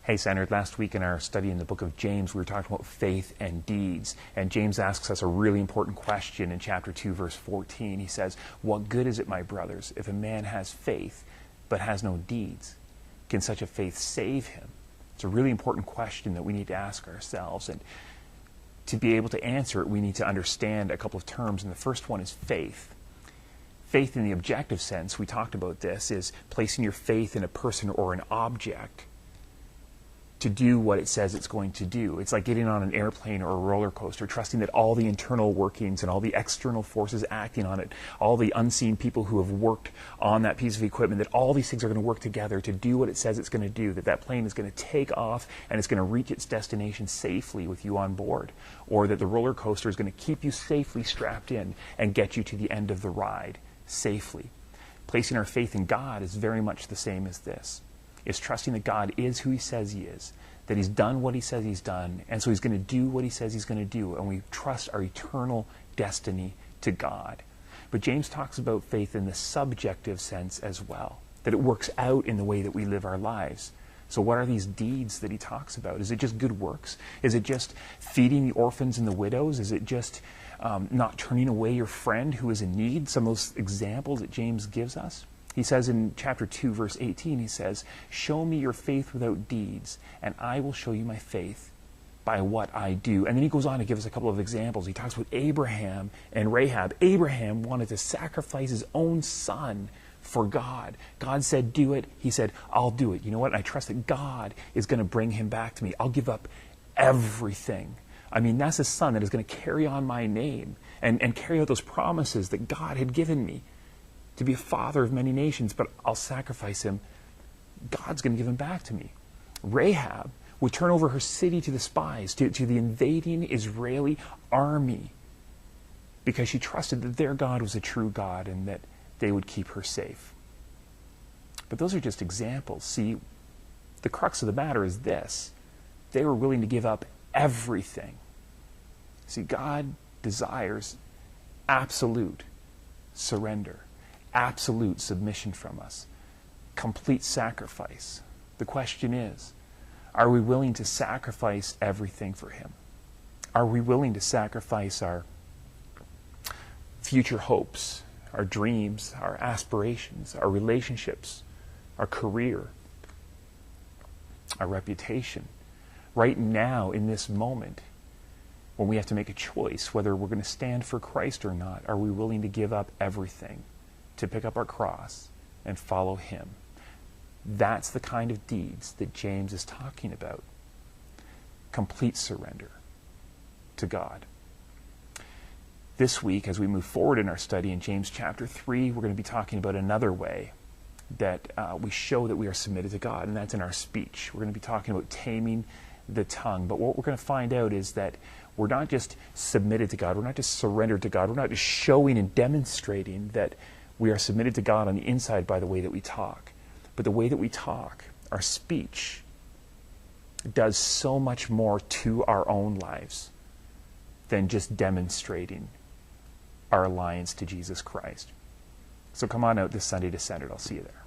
Hey, Centered, last week in our study in the book of James, we were talking about faith and deeds. And James asks us a really important question in chapter 2, verse 14. He says, "What good is it, my brothers, if a man has faith but has no deeds? Can such a faith save him?" It's a really important question that we need to ask ourselves. And to be able to answer it, we need to understand a couple of terms. And the first one is faith. Faith in the objective sense, we talked about this, is placing your faith in a person or an object to do what it says it's going to do. It's like getting on an airplane or a roller coaster, trusting that all the internal workings and all the external forces acting on it, all the unseen people who have worked on that piece of equipment, that all these things are going to work together to do what it says it's going to do, that that plane is going to take off and it's going to reach its destination safely with you on board, or that the roller coaster is going to keep you safely strapped in and get you to the end of the ride safely. Placing our faith in God is very much the same as this. Is trusting that God is who he says he is, that he's done what he says he's done, and so he's going to do what he says he's going to do, and we trust our eternal destiny to God. But James talks about faith in the subjective sense as well, that it works out in the way that we live our lives. So what are these deeds that he talks about? Is it just good works? Is it just feeding the orphans and the widows? Is it just not turning away your friend who is in need? Some of those examples that James gives us. He says in chapter 2, verse 18, he says, "Show me your faith without deeds, and I will show you my faith by what I do." And then he goes on to give us a couple of examples. He talks about Abraham and Rahab. Abraham wanted to sacrifice his own son for God. God said, "Do it." He said, "I'll do it." You know what? I trust that God is going to bring him back to me. I'll give up everything. I mean, that's a son that is going to carry on my name and carry out those promises that God had given me, to be a father of many nations, but I'll sacrifice him. God's going to give him back to me. Rahab would turn over her city to the spies, to the invading Israeli army, because she trusted that their God was a true God and that they would keep her safe. But those are just examples. See, the crux of the matter is this. They were willing to give up everything. See, God desires absolute surrender, absolute submission from us, complete sacrifice. The question is, are we willing to sacrifice everything for him? Are we willing to sacrifice our future hopes, our dreams, our aspirations, our relationships, our career, our reputation? Right now, in this moment, when we have to make a choice whether we're going to stand for Christ or not, are we willing to give up everything to pick up our cross and follow him? That's the kind of deeds that James is talking about. Complete surrender to God. This week, as we move forward in our study in James chapter 3, we're going to be talking about another way that we show that we are submitted to God, and that's in our speech. We're going to be talking about taming the tongue. But what we're going to find out is that we're not just submitted to God, we're not just surrendered to God, we're not just showing and demonstrating that we are submitted to God on the inside by the way that we talk. But the way that we talk, our speech, does so much more to our own lives than just demonstrating our alliance to Jesus Christ. So come on out this Sunday to Centered. I'll see you there.